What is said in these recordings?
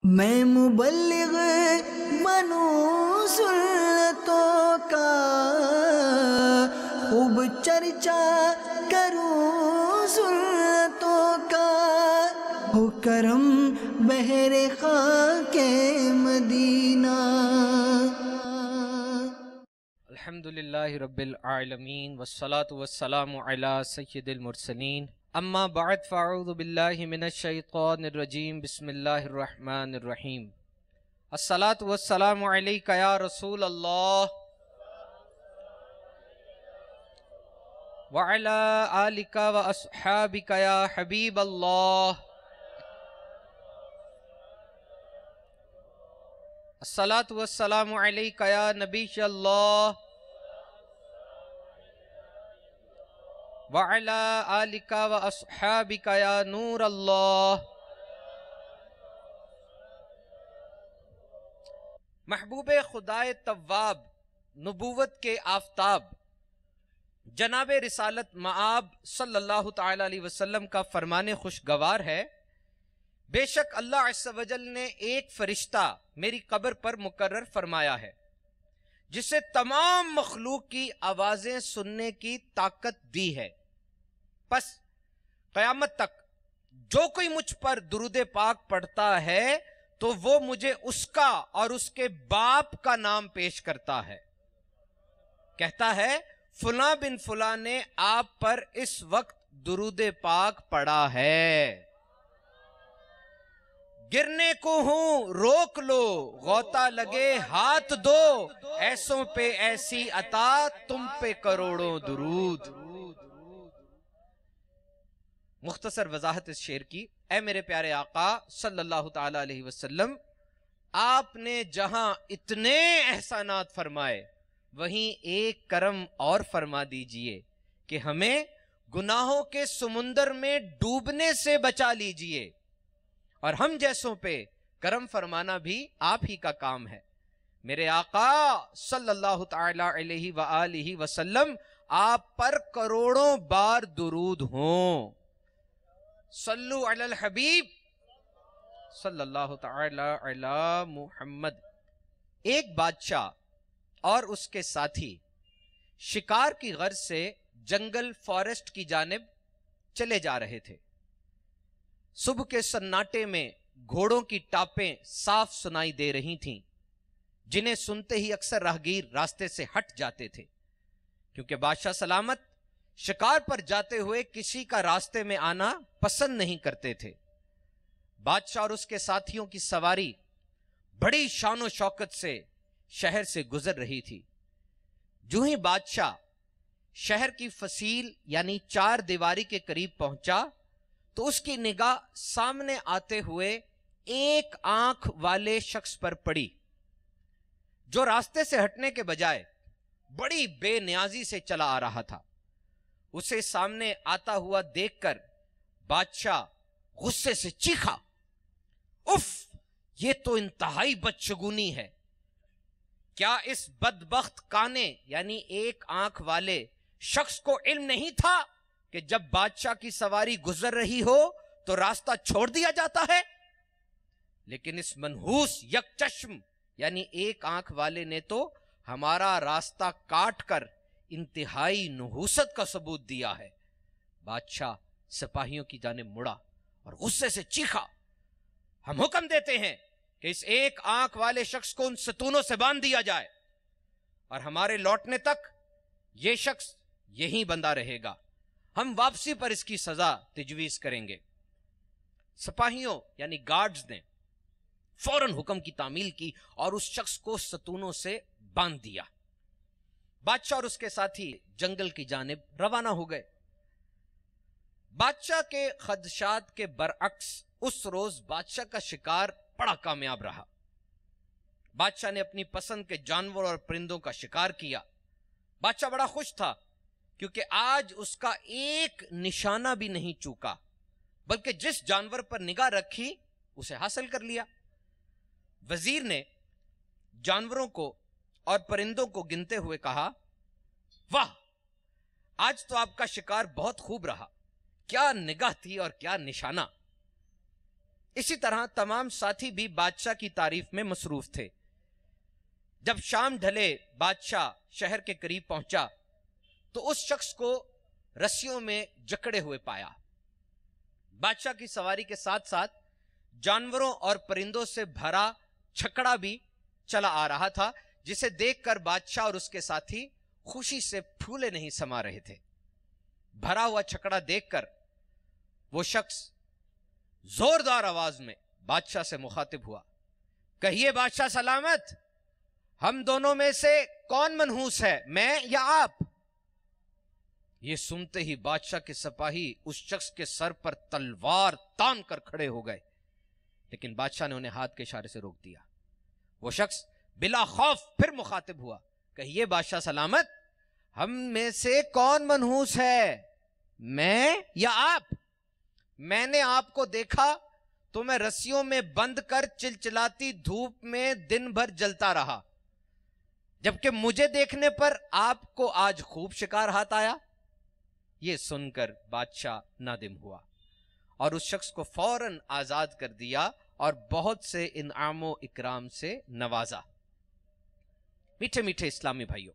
میں مبلغ بنوں سنتوں کا، خوب چرچا کروں سنتوں کا، ہو کرم بحر خاک مدینہ۔ الحمدللہ رب العالمین والصلاة والسلام علی سید المرسلین، اما بعد فاعوذ باللہ من الشیطان الرجیم، بسم اللہ الرحمن الرحیم۔ الصلاة والسلام علیک یا رسول اللہ وعلی آلک واصحابک یا حبیب اللہ۔ الصلاة والسلام علیک یا نبی اللہ وعلی آلک واصحابک یا نور اللہ۔ محبوب خدائے تواب، نبوت کے آفتاب، جناب رسالت مآب صلی اللہ تعالی علیہ وسلم کا فرمان خوشگوار ہے، بے شک اللہ عز و جل نے ایک فرشتہ میری قبر پر مقرر فرمایا ہے جسے تمام مخلوق کی آوازیں سننے کی طاقت دی ہے۔ پس قیامت تک جو کوئی مجھ پر درود پاک پڑھتا ہے تو وہ مجھے اس کا اور اس کے باپ کا نام پیش کرتا ہے، کہتا ہے فلاں بن فلاں نے آپ پر اس وقت درود پاک پڑھا ہے، گرنے کو ہوں روک لو، غوطہ لگے ہاتھ دو، ایسوں پہ ایسی عطا تم پہ کروڑوں درود۔ مختصر وضاحت اس شعر کی، اے میرے پیارے آقا صلی اللہ تعالی علیہ وسلم، آپ نے جہاں اتنے احسانات فرمائے وہیں ایک کرم اور فرما دیجئے کہ ہمیں گناہوں کے سمندر میں ڈوبنے سے بچا لیجئے، اور ہم جیسوں پہ کرم فرمانا بھی آپ ہی کا کام ہے۔ میرے آقا صلی اللہ تعالی علیہ وآلہ وسلم آپ پر کروڑوں بار درود ہوں۔ صلو علی الحبیب صلی اللہ تعالی علی محمد۔ ایک بادشاہ اور اس کے ساتھی شکار کی غرض سے جنگل فارسٹ کی جانب چلے جا رہے تھے۔ صبح کے سناٹے میں گھوڑوں کی ٹاپیں صاف سنائی دے رہی تھیں، جنہیں سنتے ہی اکثر راہگیر راستے سے ہٹ جاتے تھے، کیونکہ بادشاہ سلامت شکار پر جاتے ہوئے کسی کا راستے میں آنا پسند نہیں کرتے تھے۔ بادشاہ اور اس کے ساتھیوں کی سواری بڑی شان و شوکت سے شہر سے گزر رہی تھی۔ جو ہی بادشاہ شہر کی فصیل یعنی چار دیواری کے قریب پہنچا تو اس کی نگاہ سامنے آتے ہوئے ایک آنکھ والے شخص پر پڑی، جو راستے سے ہٹنے کے بجائے بڑی بے نیازی سے چلا آ رہا تھا۔ اسے سامنے آتا ہوا دیکھ کر بادشاہ غصے سے چیخا، اف، یہ تو انتہائی بدشگونی ہے! کیا اس بدبخت کانے یعنی ایک آنکھ والے شخص کو علم نہیں تھا کہ جب بادشاہ کی سواری گزر رہی ہو تو راستہ چھوڑ دیا جاتا ہے؟ لیکن اس منحوس یک چشم یعنی ایک آنکھ والے نے تو ہمارا راستہ کاٹ کر انتہائی نحوست کا ثبوت دیا ہے۔ بادشاہ سپاہیوں کی جانب مڑا اور غصے سے چیخا، ہم حکم دیتے ہیں کہ اس ایک آنکھ والے شخص کو ان ستونوں سے باندھ دیا جائے، اور ہمارے لوٹنے تک یہ شخص یہیں بندہ رہے گا، ہم واپسی پر اس کی سزا تجویز کریں گے۔ سپاہیوں یعنی گارڈز نے فوراً حکم کی تعمیل کی اور اس شخص کو ستونوں سے باندھ دیا۔ بادشاہ اور اس کے ساتھی جنگل کی جانب روانہ ہو گئے۔ بادشاہ کے خدشات کے برعکس اس روز بادشاہ کا شکار بڑا کامیاب رہا۔ بادشاہ نے اپنی پسند کے جانور اور پرندوں کا شکار کیا۔ بادشاہ بڑا خوش تھا کیونکہ آج اس کا ایک نشانہ بھی نہیں چوکا، بلکہ جس جانور پر نگاہ رکھی اسے حاصل کر لیا۔ وزیر نے جانوروں کو اور پرندوں کو گنتے ہوئے کہا، واہ، آج تو آپ کا شکار بہت خوب رہا، کیا نگاہ تھی اور کیا نشانہ! اسی طرح تمام ساتھی بھی بادشاہ کی تعریف میں مصروف تھے۔ جب شام ڈھلے بادشاہ شہر کے قریب پہنچا تو اس شخص کو رسیوں میں جکڑے ہوئے پایا۔ بادشاہ کی سواری کے ساتھ ساتھ جانوروں اور پرندوں سے بھرا چھکڑا بھی چلا آ رہا تھا، جسے دیکھ کر بادشاہ اور اس کے ساتھی خوشی سے پھولے نہیں سما رہے تھے۔ بھرا ہوا چھکڑا دیکھ کر وہ شخص زوردار آواز میں بادشاہ سے مخاطب ہوا، کہیے بادشاہ سلامت، ہم دونوں میں سے کون منحوس ہے، میں یا آپ؟ یہ سنتے ہی بادشاہ کے سپاہی اس شخص کے سر پر تلوار تان کر کھڑے ہو گئے، لیکن بادشاہ نے انہیں ہاتھ کے اشارے سے روک دیا۔ وہ شخص بلا خوف پھر مخاطب ہوا، کہیے بادشاہ سلامت، ہم میں سے کون منحوس ہے، میں یا آپ؟ میں نے آپ کو دیکھا تو میں رسیوں میں بند کر چلچلاتی دھوپ میں دن بھر جلتا رہا، جبکہ مجھے دیکھنے پر آپ کو آج خوب شکار ہاتھ آیا۔ یہ سن کر بادشاہ نادم ہوا اور اس شخص کو فوراً آزاد کر دیا اور بہت سے انعام و اکرام سے نوازا۔ میٹھے میٹھے اسلامی بھائیوں،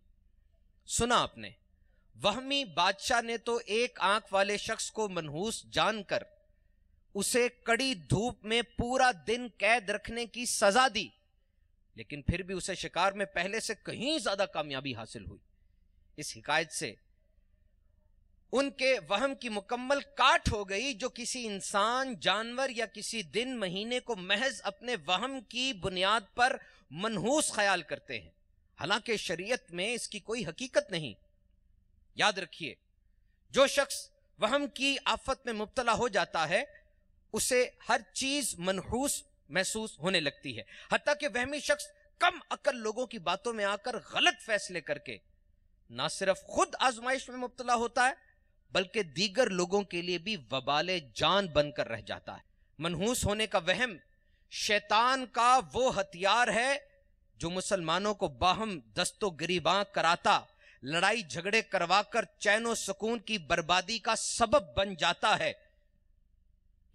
سنا آپ نے، وہمی بادشاہ نے تو ایک آنکھ والے شخص کو منحوس جان کر اسے کڑی دھوپ میں پورا دن قید رکھنے کی سزا دی، لیکن پھر بھی اسے شکار میں پہلے سے کہیں زیادہ کامیابی حاصل ہوئی۔ اس حکایت سے ان کے وہم کی مکمل کاٹ ہو گئی، جو کسی انسان، جانور یا کسی دن مہینے کو محض اپنے وہم کی بنیاد پر منحوس خیال کرتے ہیں، حالانکہ شریعت میں اس کی کوئی حقیقت نہیں۔ یاد رکھیے، جو شخص وہم کی آفت میں مبتلا ہو جاتا ہے اسے ہر چیز منحوس محسوس ہونے لگتی ہے، حتیٰ کہ وہمی شخص کم عقل لوگوں کی باتوں میں آ کر غلط فیصلے کر کے نہ صرف خود آزمائش میں مبتلا ہوتا ہے بلکہ دیگر لوگوں کے لیے بھی وبال جان بن کر رہ جاتا ہے۔ منحوس ہونے کا وہم شیطان کا وہ ہتھیار ہے جو مسلمانوں کو باہم دست و گریباں کراتا، لڑائی جھگڑے کروا کر چین و سکون کی بربادی کا سبب بن جاتا ہے۔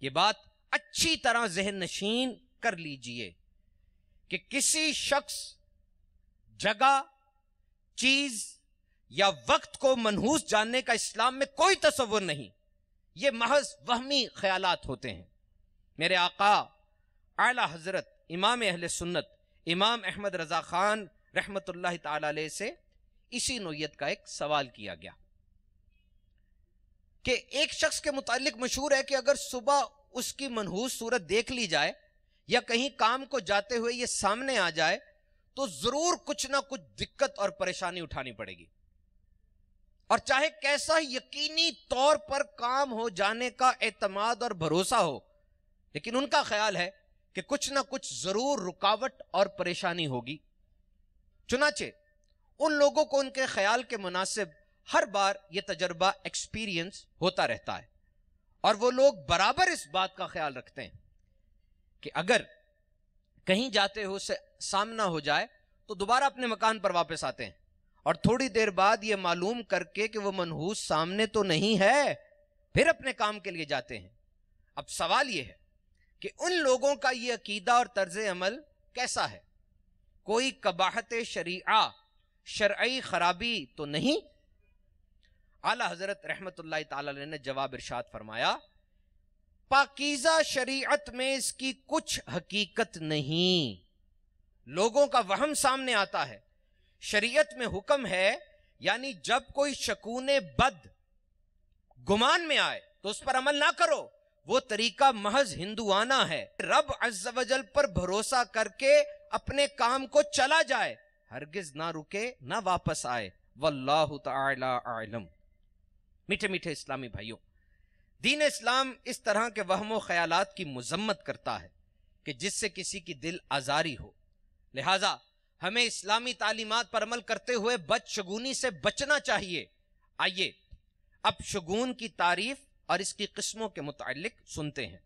یہ بات اچھی طرح ذہن نشین کر لیجئے کہ کسی شخص، جگہ، چیز یا وقت کو منحوس جاننے کا اسلام میں کوئی تصور نہیں، یہ محض وہمی خیالات ہوتے ہیں۔ میرے آقا اعلی حضرت امام اہل سنت امام احمد رضا خان رحمت اللہ تعالی علیہ سے اسی نوعیت کا ایک سوال کیا گیا کہ ایک شخص کے متعلق مشہور ہے کہ اگر صبح اس کی منحوس صورت دیکھ لی جائے یا کہیں کام کو جاتے ہوئے یہ سامنے آ جائے تو ضرور کچھ نہ کچھ دقت اور پریشانی اٹھانی پڑے گی، اور چاہے کیسا یقینی طور پر کام ہو جانے کا اعتماد اور بھروسہ ہو، لیکن ان کا خیال ہے کہ کچھ نہ کچھ ضرور رکاوٹ اور پریشانی ہوگی۔ چنانچہ ان لوگوں کو ان کے خیال کے مناسب ہر بار یہ تجربہ ایکسپیرینس ہوتا رہتا ہے، اور وہ لوگ برابر اس بات کا خیال رکھتے ہیں کہ اگر کہیں جاتے ہو سے سامنا ہو جائے تو دوبارہ اپنے مکان پر واپس آتے ہیں، اور تھوڑی دیر بعد یہ معلوم کر کے کہ وہ منحوس سامنے تو نہیں ہے پھر اپنے کام کے لیے جاتے ہیں۔ اب سوال یہ ہے کہ ان لوگوں کا یہ عقیدہ اور طرز عمل کیسا ہے؟ کوئی قباحت شریعہ، شرعی خرابی تو نہیں؟ اعلی حضرت رحمت اللہ تعالی علیہ نے جواب ارشاد فرمایا، پاکیزہ شریعت میں اس کی کچھ حقیقت نہیں، لوگوں کا وہم سامنے آتا ہے۔ شریعت میں حکم ہے، یعنی جب کوئی شکون بد گمان میں آئے تو اس پر عمل نہ کرو، وہ طریقہ محض ہندوانہ ہے۔ رب عز و جل پر بھروسہ کر کے اپنے کام کو چلا جائے، ہرگز نہ رکے نہ واپس آئے، واللہ تعالی اعلم۔ میٹھے میٹھے اسلامی بھائیوں، دین اسلام اس طرح کے وہم و خیالات کی مذمت کرتا ہے کہ جس سے کسی کی دل آزاری ہو، لہٰذا ہمیں اسلامی تعلیمات پر عمل کرتے ہوئے بد شگونی سے بچنا چاہیے۔ آئیے اب شگون کی تعریف اور اس کی قسموں کے متعلق سنتے ہیں۔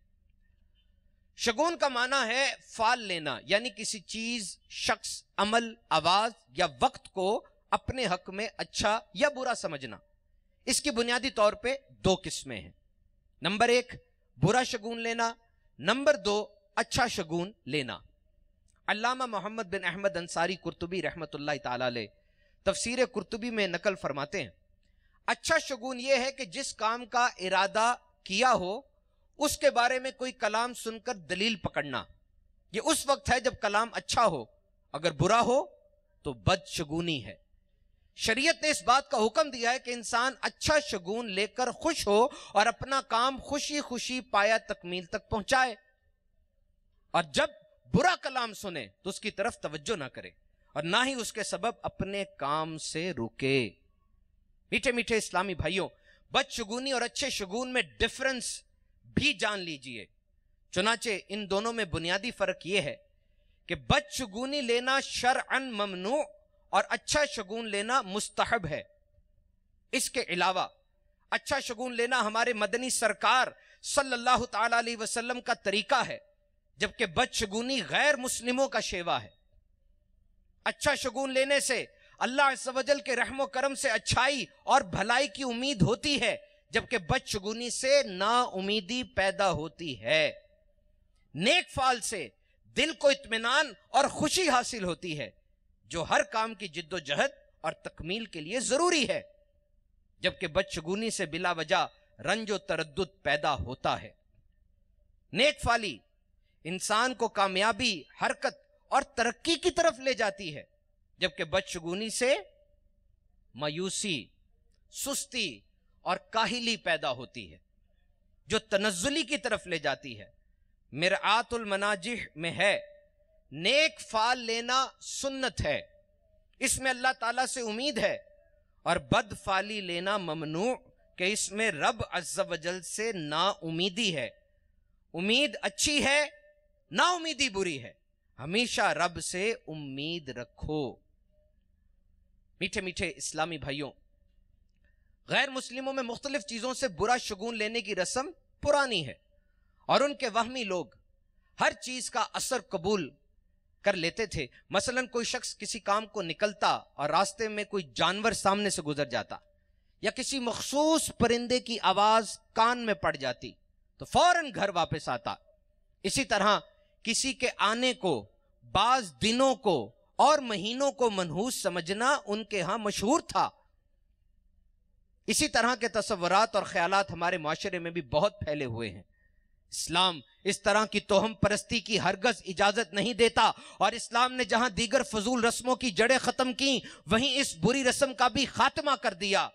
شگون کا معنی ہے فال لینا، یعنی کسی چیز، شخص، عمل، آواز یا وقت کو اپنے حق میں اچھا یا برا سمجھنا۔ اس کی بنیادی طور پہ دو قسمیں ہیں۔ نمبر ایک، برا شگون لینا، نمبر 2، اچھا شگون لینا۔ علامہ محمد بن احمد انصاری قرطبی رحمت اللہ تعالی علیہ تفسیر قرطبی میں نقل فرماتے ہیں، اچھا شگون یہ ہے کہ جس کام کا ارادہ کیا ہو اس کے بارے میں کوئی کلام سن کر دلیل پکڑنا، یہ اس وقت ہے جب کلام اچھا ہو، اگر برا ہو تو بد شگونی ہے۔ شریعت نے اس بات کا حکم دیا ہے کہ انسان اچھا شگون لے کر خوش ہو اور اپنا کام خوشی خوشی پایا تکمیل تک پہنچائے، اور جب برا کلام سنے تو اس کی طرف توجہ نہ کرے اور نہ ہی اس کے سبب اپنے کام سے رکے۔ میٹھے میٹھے اسلامی بھائیوں، بد شگونی اور اچھے شگون میں ڈفرنس بھی جان لیجئے۔ چنانچہ ان دونوں میں بنیادی فرق یہ ہے کہ بد شگونی لینا شرعاً ممنوع اور اچھا شگون لینا مستحب ہے۔ اس کے علاوہ اچھا شگون لینا ہمارے مدنی سرکار صلی اللہ تعالی علیہ وسلم کا طریقہ ہے، جبکہ بد شگونی غیر مسلموں کا شیوا ہے۔ اچھا شگون لینے سے اللہ عز و جل کے رحم و کرم سے اچھائی اور بھلائی کی امید ہوتی ہے، جبکہ بد شگونی سے نا امیدی پیدا ہوتی ہے۔ نیک فعل سے دل کو اطمینان اور خوشی حاصل ہوتی ہے، جو ہر کام کی جد و جہد اور تکمیل کے لیے ضروری ہے، جبکہ بد شگونی سے بلا وجہ رنج و تردد پیدا ہوتا ہے۔ نیک فعلی انسان کو کامیابی، حرکت اور ترقی کی طرف لے جاتی ہے، جبکہ بد شگونی سے مایوسی، سستی اور کاہلی پیدا ہوتی ہے، جو تنزلی کی طرف لے جاتی ہے۔ مرآت المناجح میں ہے، نیک فعل لینا سنت ہے، اس میں اللہ تعالیٰ سے امید ہے، اور بد فعلی لینا ممنوع کہ اس میں رب عز و جل سے نا امیدی ہے۔ امید اچھی ہے، نا امیدی بری ہے، ہمیشہ رب سے امید رکھو۔ میٹھے میٹھے اسلامی بھائیوں، غیر مسلموں میں مختلف چیزوں سے برا شگون لینے کی رسم پرانی ہے، اور ان کے وہمی لوگ ہر چیز کا اثر قبول کر لیتے تھے۔ مثلا کوئی شخص کسی کام کو نکلتا اور راستے میں کوئی جانور سامنے سے گزر جاتا، یا کسی مخصوص پرندے کی آواز کان میں پڑ جاتی تو فوراً گھر واپس آتا۔ اسی طرح کسی کے آنے کو، بعض دنوں کو اور مہینوں کو منحوس سمجھنا ان کے ہاں مشہور تھا۔ اسی طرح کے تصورات اور خیالات ہمارے معاشرے میں بھی بہت پھیلے ہوئے ہیں۔ اسلام اس طرح کی توہم پرستی کی ہرگز اجازت نہیں دیتا، اور اسلام نے جہاں دیگر فضول رسموں کی جڑیں ختم کی، وہیں اس بری رسم کا بھی خاتمہ کر دیا۔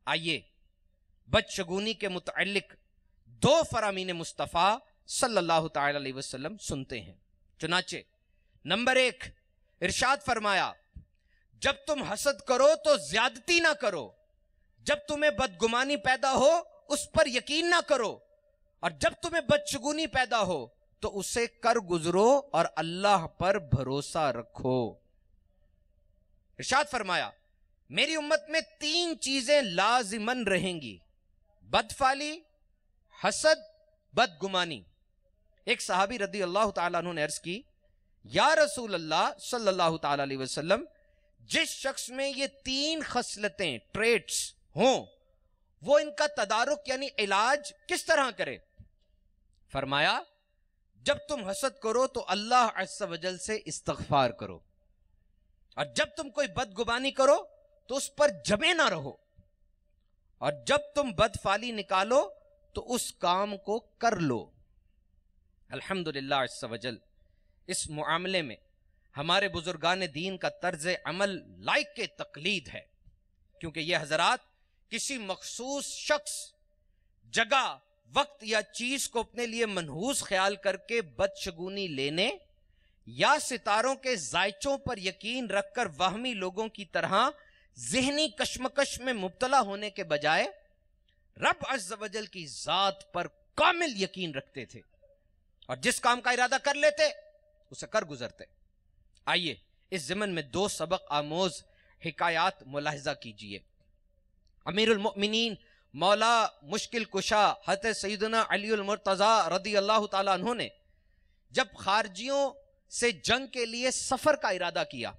آئیے بد شگونی کے متعلق 2 فرامین مصطفیٰ صلی اللہ تعالی علیہ وسلم سنتے ہیں۔ چنانچہ نمبر 1، ارشاد فرمایا، جب تم حسد کرو تو زیادتی نہ کرو، جب تمہیں بدگمانی پیدا ہو اس پر یقین نہ کرو، اور جب تمہیں بدشگونی پیدا ہو تو اسے کر گزرو اور اللہ پر بھروسہ رکھو۔ ارشاد فرمایا، میری امت میں 3 چیزیں لازماً رہیں گی: بدفعلی، حسد، بدگمانی۔ ایک صحابی رضی اللہ تعالیٰ عنہ نے عرض کی، یا رسول اللہ صلی اللہ تعالیٰ علیہ وسلم، جس شخص میں یہ 3 خصلتیں، ٹریٹس ہوں، وہ ان کا تدارک یعنی علاج کس طرح کرے؟ فرمایا، جب تم حسد کرو تو اللہ عز و جل سے استغفار کرو، اور جب تم کوئی بدگمانی کرو تو اس پر جمے نہ رہو، اور جب تم بدفعلی نکالو تو اس کام کو کر لو۔ الحمدللہ عز و جل اس معاملے میں ہمارے بزرگان دین کا طرز عمل لائق کے تقلید ہے، کیونکہ یہ حضرات کسی مخصوص شخص، جگہ، وقت یا چیز کو اپنے لیے منحوس خیال کر کے بدشگونی لینے یا ستاروں کے زائچوں پر یقین رکھ کر وہمی لوگوں کی طرح ذہنی کشمکش میں مبتلا ہونے کے بجائے رب عز و جل کی ذات پر کامل یقین رکھتے تھے، اور جس کام کا ارادہ کر لیتے اسے کر گزرتے۔ آئیے اس ضمن میں 2 سبق آموز حکایات ملاحظہ کیجئے۔ امیر المؤمنین مولا مشکل کشا حضرت سیدنا علی المرتضی رضی اللہ تعالیٰ عنہ نے جب خارجیوں سے جنگ کے لیے سفر کا ارادہ کیا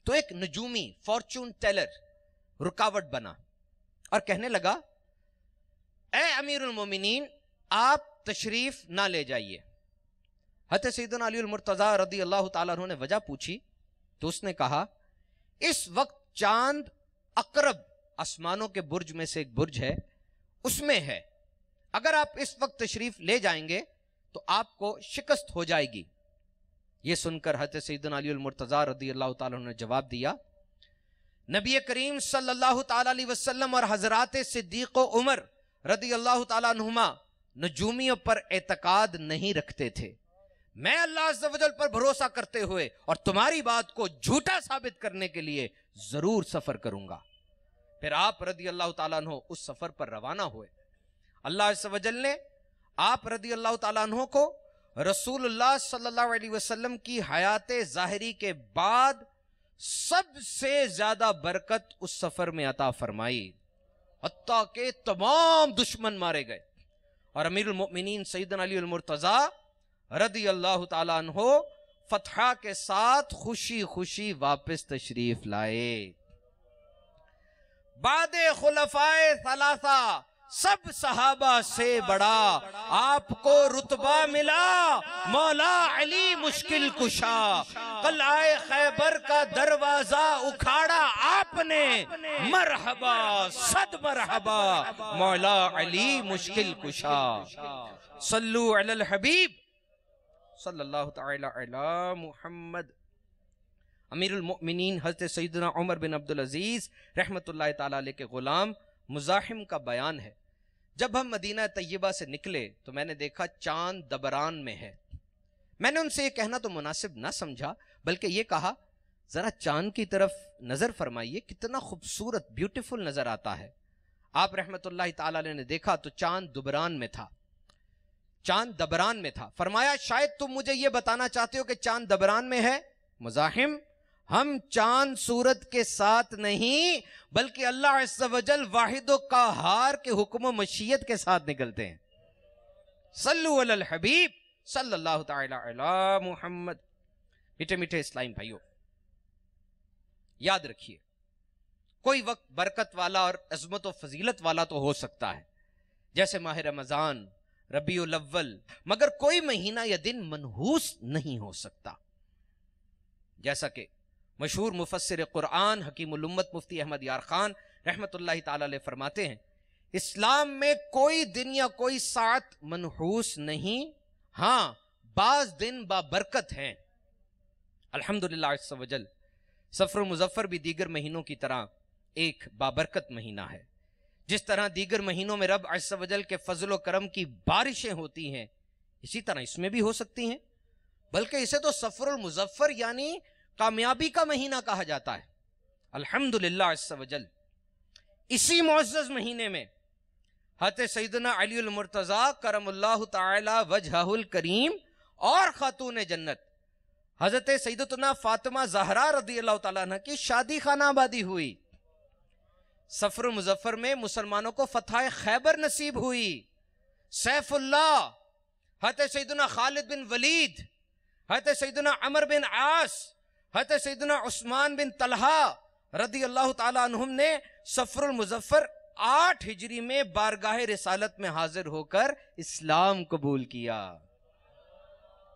تو ایک نجومی، فارچون ٹیلر رکاوٹ بنا اور کہنے لگا، اے امیر المومنین، آپ تشریف نہ لے جائیے۔ حضرت سیدنا علی المرتضی رضی اللہ تعالیٰ عنہ نے وجہ پوچھی تو اس نے کہا اس وقت چاند اقرب آسمانوں کے برج میں سے ایک برج ہے، اس میں ہے، اگر آپ اس وقت تشریف لے جائیں گے تو آپ کو شکست ہو جائے گی۔ یہ سن کر حضرت سیدنا علی المرتضی رضی اللہ تعالیٰ عنہ نے جواب دیا، نبی کریم صلی اللہ تعالیٰ علیہ وسلم اور حضرات صدیق و عمر رضی اللہ تعالیٰ عنہما نجومیوں پر اعتقاد نہیں رکھتے تھے، میں اللہ عز و جل پر بھروسہ کرتے ہوئے اور تمہاری بات کو جھوٹا ثابت کرنے کے لیے ضرور سفر کروں گا۔ پھر آپ رضی اللہ تعالیٰ عنہ اس سفر پر روانہ ہوئے۔ اللہ عز و جل نے آپ رضی اللہ تعالیٰ عنہ کو رسول اللہ صلی اللہ علیہ وسلم کی حیات ظاہری کے بعد سب سے زیادہ برکت اس سفر میں عطا فرمائی، حتیٰ کہ تمام دشمن مارے گئے اور امیر المؤمنین سیدنا علی المرتضی رضی اللہ تعالیٰ عنہ فتح کے ساتھ خوشی خوشی واپس تشریف لائے۔ بعد خلفائے ثلاثہ سب صحابہ سے بڑا آپ کو رتبہ ملا، مولا علی مشکل کشا، قلعہ خیبر کا دروازہ اکھاڑا آپ نے، مرحبا صد مرحبا مولا علی مشکل کشا۔ صلو علی الحبیب صلی اللہ تعالی علی محمد۔ امیر المؤمنین حضرت سیدنا عمر بن عبدالعزیز رحمت اللہ تعالی علیہ کے غلام مزاحم کا بیان ہے، جب ہم مدینہ طیبہ سے نکلے تو میں نے دیکھا چاند دبران میں ہے۔ میں نے ان سے یہ کہنا تو مناسب نہ سمجھا، بلکہ یہ کہا ذرا چاند کی طرف نظر فرمائیے، کتنا خوبصورت بیوٹیفل نظر آتا ہے۔ آپ رحمت اللہ تعالی علیہ نے دیکھا تو چاند دبران میں تھا، چاند دبران میں تھا۔ فرمایا شاید تم مجھے یہ بتانا چاہتے ہو کہ چاند دبران میں ہے؟ مزاحم، ہم چاند سورت کے ساتھ نہیں بلکہ اللہ عز و جل واحد و قہار کے حکم و مشیت کے ساتھ نکلتے ہیں۔ صلو علی الحبیب صلی اللہ تعالی علی محمد۔ میٹھے میٹھے اسلام بھائیو، یاد رکھیے کوئی وقت برکت والا اور عظمت و فضیلت والا تو ہو سکتا ہے، جیسے ماہ رمضان، ربیع الاول، مگر کوئی مہینہ یا دن منحوس نہیں ہو سکتا۔ جیسا کہ مشہور مفسر قرآن حکیم الامت مفتی احمد یار خان رحمت اللہ تعالی علیہ فرماتے ہیں، اسلام میں کوئی دن یا کوئی ساعت منحوس نہیں، ہاں بعض دن بابرکت ہیں۔ الحمدللہ عز و جل صفر مظفر بھی دیگر مہینوں کی طرح ایک بابرکت مہینہ ہے۔ جس طرح دیگر مہینوں میں رب عز و جل کے فضل و کرم کی بارشیں ہوتی ہیں، اسی طرح اس میں بھی ہو سکتی ہیں، بلکہ اسے تو صفر المظفر یعنی کامیابی کا مہینہ کہا جاتا ہے۔ الحمدللہ عز و جل اسی معزز مہینے میں حضرت سیدنا علی المرتضی کرم اللہ تعالی وجہہ الکریم اور خاتون جنت حضرت سیدتنا فاطمہ زہرا رضی اللہ تعالیٰ عنہ کی شادی خانہ آبادی ہوئی۔ صفر مظفر میں مسلمانوں کو فتح خیبر نصیب ہوئی۔ سیف اللہ حضرت سیدنا خالد بن ولید، حضرت سیدنا عمر بن عاص، حضرت سیدنا عثمان بن طلحہ رضی اللہ تعالیٰ عنہم نے صفر المظفر 8 ہجری میں بارگاہ رسالت میں حاضر ہو کر اسلام قبول کیا۔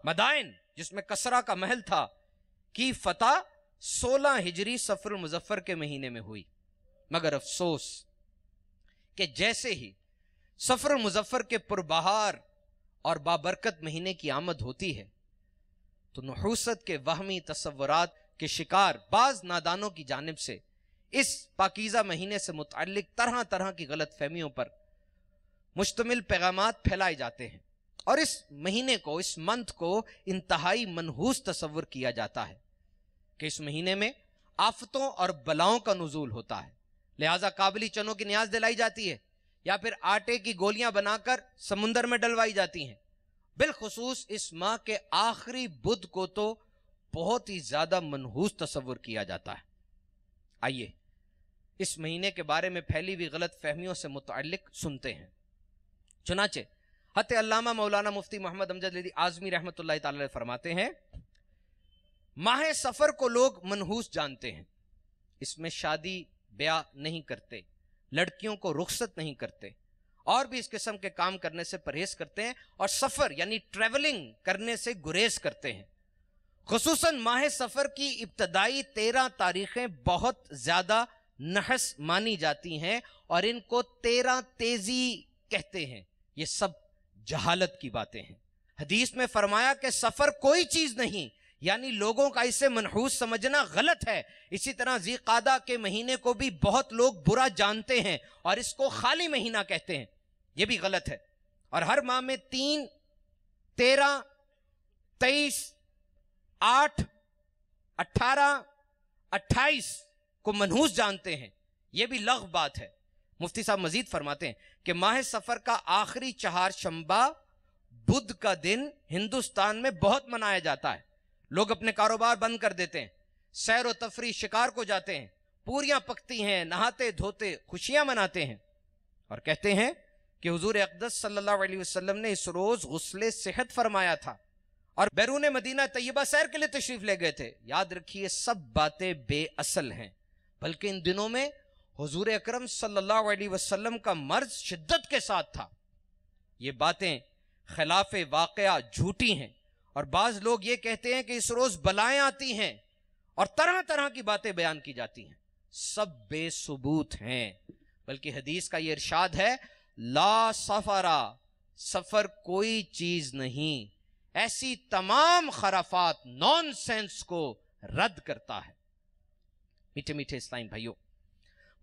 مدائن جس میں کسرا کا محل تھا کی فتح 16 ہجری صفر المظفر کے مہینے میں ہوئی، مگر افسوس کہ جیسے ہی صفر المظفر کے پربہار اور بابرکت مہینے کی آمد ہوتی ہے تو نحوست کے وہمی تصورات کے شکار بعض نادانوں کی جانب سے اس پاکیزہ مہینے سے متعلق طرح طرح کی غلط فہمیوں پر مشتمل پیغامات پھیلائے جاتے ہیں، اور اس مہینے کو، اس منتھ کو انتہائی منحوس تصور کیا جاتا ہے کہ اس مہینے میں آفتوں اور بلاؤں کا نزول ہوتا ہے، لہٰذا قابلی چنوں کی نیاز دلائی جاتی ہے یا پھر آٹے کی گولیاں بنا کر سمندر میں ڈلوائی جاتی ہیں۔ بالخصوص اس ماہ کے آخری بدھ کو تو بہت ہی زیادہ منحوس تصور کیا جاتا ہے۔ آئیے اس مہینے کے بارے میں پھیلی ہوئی غلط فہمیوں سے متعلق سنتے ہیں۔ چنانچہ حضرت علامہ مولانا مفتی محمد امجد علی اعظمی رحمت اللہ تعالی علیہ فرماتے ہیں، ماہ سفر کو لوگ منحوس جانتے ہیں، اس میں شادی بیاہ نہیں کرتے، لڑکیوں کو رخصت نہیں کرتے، اور بھی اس قسم کے کام کرنے سے پرہیز کرتے ہیں اور سفر یعنی ٹریولنگ کرنے سے گریز کرتے ہیں۔ خصوصاً ماہ سفر کی ابتدائی 13 تاریخیں بہت زیادہ نحس مانی جاتی ہیں اور ان کو 13 تیزی کہتے ہیں۔ یہ سب جہالت کی باتیں ہیں۔ حدیث میں فرمایا کہ سفر کوئی چیز نہیں، یعنی لوگوں کا اسے منحوس سمجھنا غلط ہے۔ اسی طرح ذی قعدہ کے مہینے کو بھی بہت لوگ برا جانتے ہیں اور اس کو خالی مہینہ کہتے ہیں، یہ بھی غلط ہے۔ اور ہر ماہ میں 3، 13، 23، 8، 18، 28 کو منحوس جانتے ہیں، یہ بھی لغو بات ہے۔ مفتی صاحب مزید فرماتے ہیں کہ ماہ سفر کا آخری چہارشنبہ بدھ کا دن ہندوستان میں بہت منایا جاتا ہے۔ لوگ اپنے کاروبار بند کر دیتے ہیں، سیر و تفریح، شکار کو جاتے ہیں، پوریاں پکتی ہیں، نہاتے دھوتے خوشیاں مناتے ہیں، اور کہتے ہیں کہ حضور اقدس صلی اللہ علیہ وسلم نے اس روز غسل صحت فرمایا تھا اور بیرون مدینہ طیبہ سیر کے لیے تشریف لے گئے تھے۔ یاد رکھیے سب باتیں بے اصل ہیں، بلکہ ان دنوں میں حضور اکرم صلی اللہ علیہ وسلم کا مرض شدت کے ساتھ تھا۔ یہ باتیں خلاف واقعہ جھوٹی ہیں، اور بعض لوگ یہ کہتے ہیں کہ اس روز بلائیں آتی ہیں اور طرح طرح کی باتیں بیان کی جاتی ہیں، سب بے ثبوت ہیں۔ بلکہ حدیث کا یہ ارشاد ہے لا سفرا، سفر کوئی چیز نہیں، ایسی تمام خرافات نان سینس کو رد کرتا ہے۔ میٹھے میٹھے اسلام بھائیوں،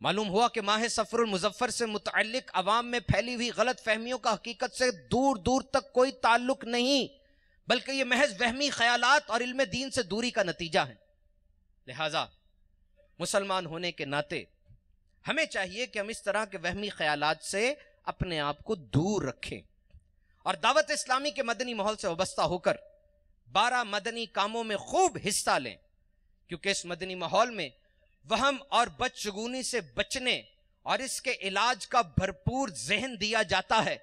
معلوم ہوا کہ ماہ سفر المظفر سے متعلق عوام میں پھیلی ہوئی غلط فہمیوں کا حقیقت سے دور دور تک کوئی تعلق نہیں، بلکہ یہ محض وہمی خیالات اور علم دین سے دوری کا نتیجہ ہے۔ لہٰذا مسلمان ہونے کے ناطے ہمیں چاہیے کہ ہم اس طرح کے وہمی خیالات سے اپنے آپ کو دور رکھیں اور دعوت اسلامی کے مدنی ماحول سے وابستہ ہو کر 12 مدنی کاموں میں خوب حصہ لیں، کیونکہ اس مدنی ماحول میں وہم اور بدشگونی سے بچنے اور اس کے علاج کا بھرپور ذہن دیا جاتا ہے۔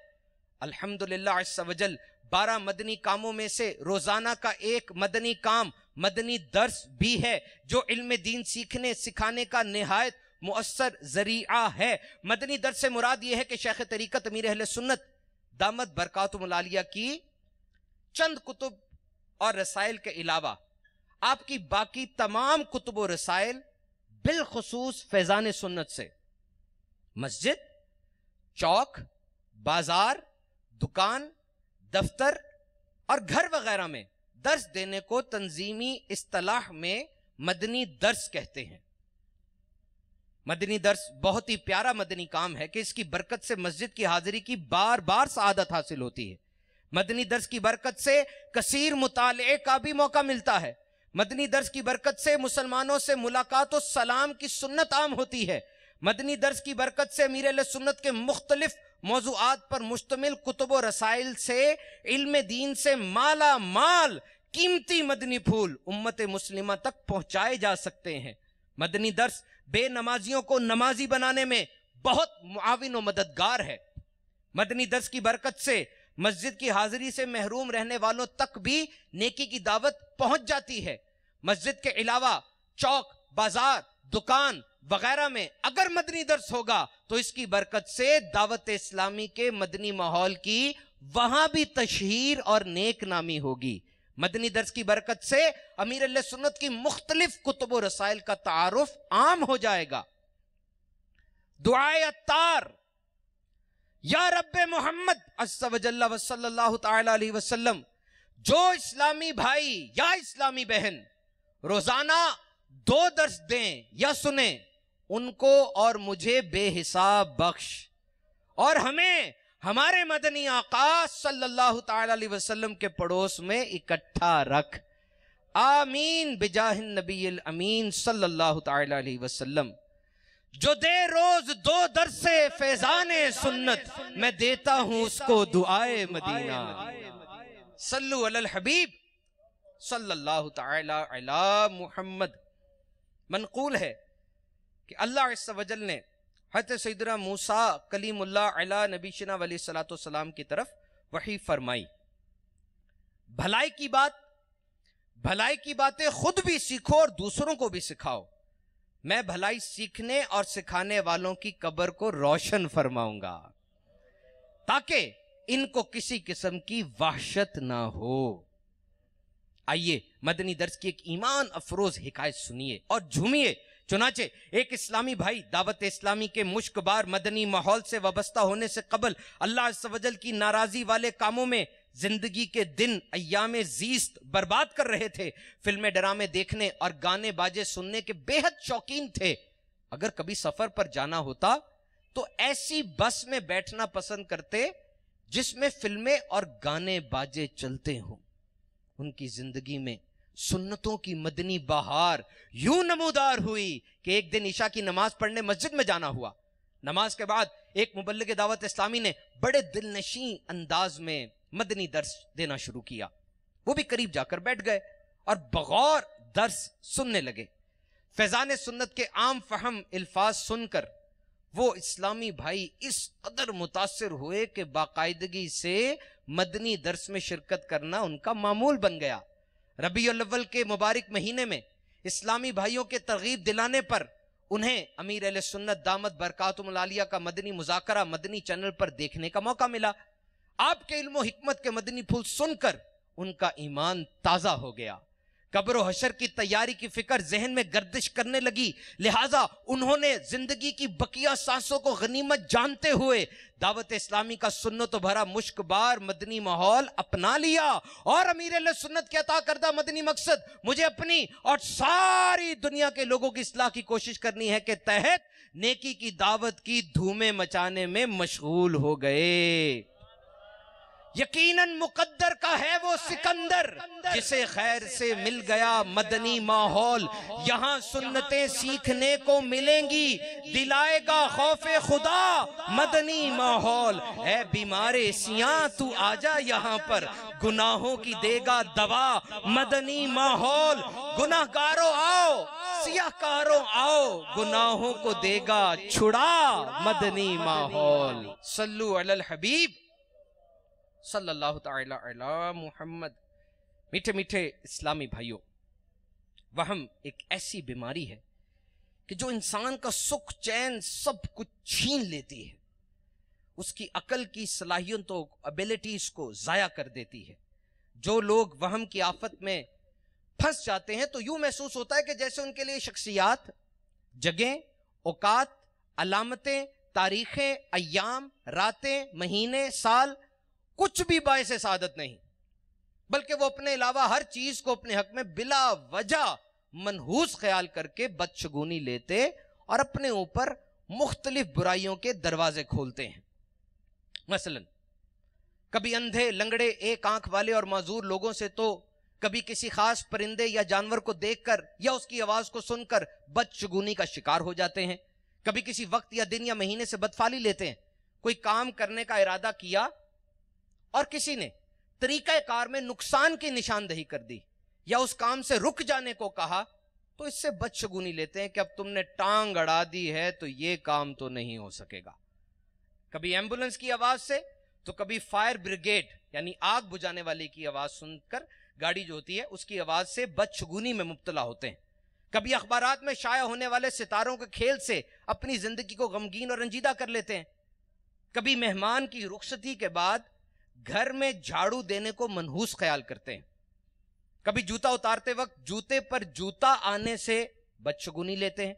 الحمدللہ عز و جل 12 مدنی کاموں میں سے روزانہ کا ایک مدنی کام مدنی درس بھی ہے، جو علم دین سیکھنے سکھانے کا نہایت مؤثر ذریعہ ہے۔ مدنی درس سے مراد یہ ہے کہ شیخ طریقت امیر اہل سنت دامت برکاتہم العالیہ کی چند کتب اور رسائل کے علاوہ آپ کی باقی تمام کتب و رسائل، بالخصوص فیضان سنت سے مسجد، چوک، بازار، دکان، دفتر اور گھر وغیرہ میں درس دینے کو تنظیمی اصطلاح میں مدنی درس کہتے ہیں۔ مدنی درس بہت ہی پیارا مدنی کام ہے کہ اس کی برکت سے مسجد کی حاضری کی بار بار سعادت حاصل ہوتی ہے۔ مدنی درس کی برکت سے کثیر مطالعے کا بھی موقع ملتا ہے۔ مدنی درس کی برکت سے مسلمانوں سے ملاقات و سلام کی سنت عام ہوتی ہے۔ مدنی درس کی برکت سے امیر اہل سنت کے مختلف موضوعات پر مشتمل کتب و رسائل سے علم دین سے مالا مال قیمتی مدنی پھول امت مسلمہ تک پہنچائے جا سکتے ہیں۔ مدنی درس بے نمازیوں کو نمازی بنانے میں بہت معاون و مددگار ہے۔ مدنی درس کی برکت سے مسجد کی حاضری سے محروم رہنے والوں تک بھی نیکی کی دعوت پہنچ جاتی ہے۔ مسجد کے علاوہ چوک، بازار، دکان وغیرہ میں اگر مدنی درس ہوگا تو اس کی برکت سے دعوت اسلامی کے مدنی ماحول کی وہاں بھی تشہیر اور نیک نامی ہوگی۔ مدنی درس کی برکت سے امیر اہل سنت کی مختلف کتب و رسائل کا تعارف عام ہو جائے گا۔ دعائے عطار، یا رب محمد عز و جل و صلی اللہ تعالی علیہ وسلم، جو اسلامی بھائی یا اسلامی بہن روزانہ 2 درس دیں یا سنیں، ان کو اور مجھے بے حساب بخش، اور ہمیں ہمارے مدنی آقا صلی اللہ تعالی علیہ وسلم کے پڑوس میں اکٹھا رکھ، آمین بجاہ النبی الامین صلی اللہ تعالی علیہ وسلم۔ جو دے روز 2 درس فیضان سنت، میں دیتا ہوں اس کو دعائے مدینہ۔ صلو علی الحبیب صلی اللہ تعالی علی محمد۔ منقول ہے کہ اللہ عز و جل نے حضرت سیدنا موسیٰ کلیم اللہ علی نبینا علیہ السلام کی طرف وحی فرمائی، بھلائی کی باتیں خود بھی سیکھو اور دوسروں کو بھی سکھاؤ، میں بھلائی سیکھنے اور سکھانے والوں کی قبر کو روشن فرماؤں گا۔ تاکہ ان کو کسی قسم کی وحشت نہ ہو۔ آئیے مدنی درس کی ایک ایمان افروز حکایت سنیے اور جھومیے۔ چنانچہ ایک اسلامی بھائی دعوت اسلامی کے مشکبار مدنی ماحول سے وابستہ ہونے سے قبل اللہ عز و جل کی ناراضی والے کاموں میں زندگی کے دن ایام زیست برباد کر رہے تھے۔ فلمیں ڈرامے دیکھنے اور گانے باجے سننے کے بے حد شوقین تھے۔ اگر کبھی سفر پر جانا ہوتا تو ایسی بس میں بیٹھنا پسند کرتے جس میں فلمیں اور گانے باجے چلتے ہوں۔ ان کی زندگی میں سنتوں کی مدنی بہار یوں نمودار ہوئی کہ ایک دن عشاء کی نماز پڑھنے مسجد میں جانا ہوا۔ نماز کے بعد ایک مبلغ دعوت اسلامی نے بڑے دل نشیں انداز میں مدنی درس دینا شروع کیا۔ وہ بھی قریب جا کر بیٹھ گئے اور بغور درس سننے لگے۔ فیضان سنت کے عام فہم الفاظ سن کر وہ اسلامی بھائی اس قدر متاثر ہوئے کہ باقاعدگی سے مدنی درس میں شرکت کرنا ان کا معمول بن گیا۔ ربیع الاول کے مبارک مہینے میں اسلامی بھائیوں کے ترغیب دلانے پر انہیں امیر اہل سنت دامت برکاتہم العالیہ کا مدنی مذاکرہ مدنی چینل پر دیکھنے کا موقع ملا۔ آپ کے علم و حکمت کے مدنی پھول سن کر ان کا ایمان تازہ ہو گیا۔ قبر و حشر کی تیاری کی فکر ذہن میں گردش کرنے لگی، لہٰذا انہوں نے زندگی کی بقیہ سانسوں کو غنیمت جانتے ہوئے دعوت اسلامی کا سنت و بھرا مشک بار مدنی ماحول اپنا لیا، اور امیر اہل سنت کے عطا کردہ مدنی مقصد مجھے اپنی اور ساری دنیا کے لوگوں کی اصلاح کی کوشش کرنی ہے کے تحت نیکی کی دعوت کی دھومیں مچانے میں مشغول ہو گئے۔ یقیناً مقدر کا ہے وہ سکندر جسے خیر سے مل گیا مدنی ماحول، یہاں سنتیں سیکھنے کو ملیں گی، دلائے گا خوف خدا مدنی ماحول۔ اے بیمار سیاں تو آجا یہاں پر، گناہوں کی دے گا دوا مدنی ماحول۔ گناہ گاروں آؤ، سیاہ کاروں آؤ، گناہوں کو دے گا چھڑا مدنی ماحول۔ صلو علی الحبیب صلی اللہ تعالی علی محمد۔ میٹھے میٹھے اسلامی بھائیوں، وہم ایک ایسی بیماری ہے کہ جو انسان کا سکھ چین سب کچھ چھین لیتی ہے، اس کی عقل کی صلاحیتوں ابیلٹیز کو ضائع کر دیتی ہے۔ جو لوگ وہم کی آفت میں پھنس جاتے ہیں تو یوں محسوس ہوتا ہے کہ جیسے ان کے لیے شخصیات، جگہیں، اوقات، علامتیں، تاریخیں، ایام، راتیں، مہینے، سال کچھ بھی باعث سعادت نہیں، بلکہ وہ اپنے علاوہ ہر چیز کو اپنے حق میں بلا وجہ منحوس خیال کر کے بدشگونی لیتے اور اپنے اوپر مختلف برائیوں کے دروازے کھولتے ہیں۔ مثلا کبھی اندھے لنگڑے ایک آنکھ والے اور معذور لوگوں سے تو کبھی کسی خاص پرندے یا جانور کو دیکھ کر یا اس کی آواز کو سن کر بدشگونی کا شکار ہو جاتے ہیں، کبھی کسی وقت یا دن یا مہینے سے بدفعلی لیتے ہیں۔ کوئی کام کرنے کا ارادہ کیا اور کسی نے طریقہ کار میں نقصان کی نشاندہی کر دی یا اس کام سے رک جانے کو کہا تو اس سے بدشگونی لیتے ہیں کہ اب تم نے ٹانگ اڑا دی ہے تو یہ کام تو نہیں ہو سکے گا۔ کبھی ایمبولنس کی آواز سے تو کبھی فائر بریگیڈ یعنی آگ بجھانے والے کی آواز سن کر گاڑی جو ہوتی ہے اس کی آواز سے بدشگونی میں مبتلا ہوتے ہیں۔ کبھی اخبارات میں شائع ہونے والے ستاروں کے کھیل سے اپنی زندگی کو غمگین اور رنجیدہ کر لیتے ہیں۔ کبھی مہمان کی رخصتی کے بعد گھر میں جھاڑو دینے کو منحوس خیال کرتے ہیں۔ کبھی جوتا اتارتے وقت جوتے پر جوتا آنے سے بدشگونی لیتے ہیں۔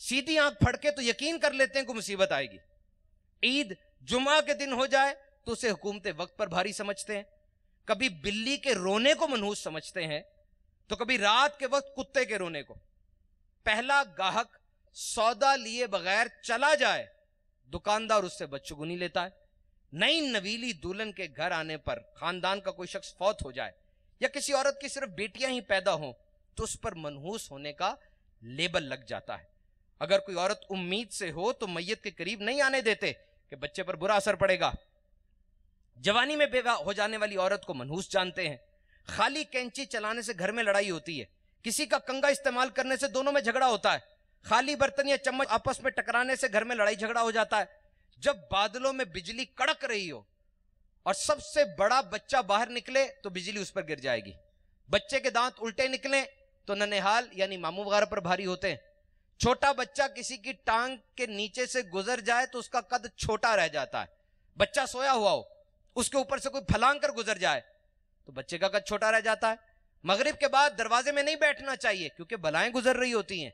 سیدھی آنکھ پھڑ کے تو یقین کر لیتے ہیں کہ مصیبت آئے گی۔ عید جمعہ کے دن ہو جائے تو اسے حکومت وقت پر بھاری سمجھتے ہیں۔ کبھی بلی کے رونے کو منحوس سمجھتے ہیں تو کبھی رات کے وقت کتے کے رونے کو۔ پہلا گاہک سودا لیے بغیر چلا جائے، دکاندار اس سے بدشگونی لیتا ہے۔ نئی نویلی دلہن کے گھر آنے پر خاندان کا کوئی شخص فوت ہو جائے یا کسی عورت کی صرف بیٹیاں ہی پیدا ہوں تو اس پر منحوس ہونے کا لیبل لگ جاتا ہے۔ اگر کوئی عورت امید سے ہو تو میت کے قریب نہیں آنے دیتے کہ بچے پر برا اثر پڑے گا۔ جوانی میں بیوہ ہو جانے والی عورت کو منحوس جانتے ہیں۔ خالی کینچی چلانے سے گھر میں لڑائی ہوتی ہے، کسی کا کنگا استعمال کرنے سے دونوں میں جھگڑا ہوتا ہے، خالی برتن یا چمچ آپس میں ٹکرانے سے گھر میں لڑائی جھگڑا ہو جاتا ہے، جب بادلوں میں بجلی کڑک رہی ہو اور سب سے بڑا بچہ باہر نکلے تو بجلی اس پر گر جائے گی، بچے کے دانت الٹے نکلیں تو ننہال یعنی ماموں وغیرہ پر بھاری ہوتے ہیں، چھوٹا بچہ کسی کی ٹانگ کے نیچے سے گزر جائے تو اس کا قد چھوٹا رہ جاتا ہے، بچہ سویا ہوا ہو، اس کے اوپر سے کوئی پھلانگ کر گزر جائے تو بچے کا قد چھوٹا رہ جاتا ہے۔ مغرب کے بعد دروازے میں نہیں بیٹھنا چاہیے کیونکہ بلائیں گزر رہی ہوتی ہیں۔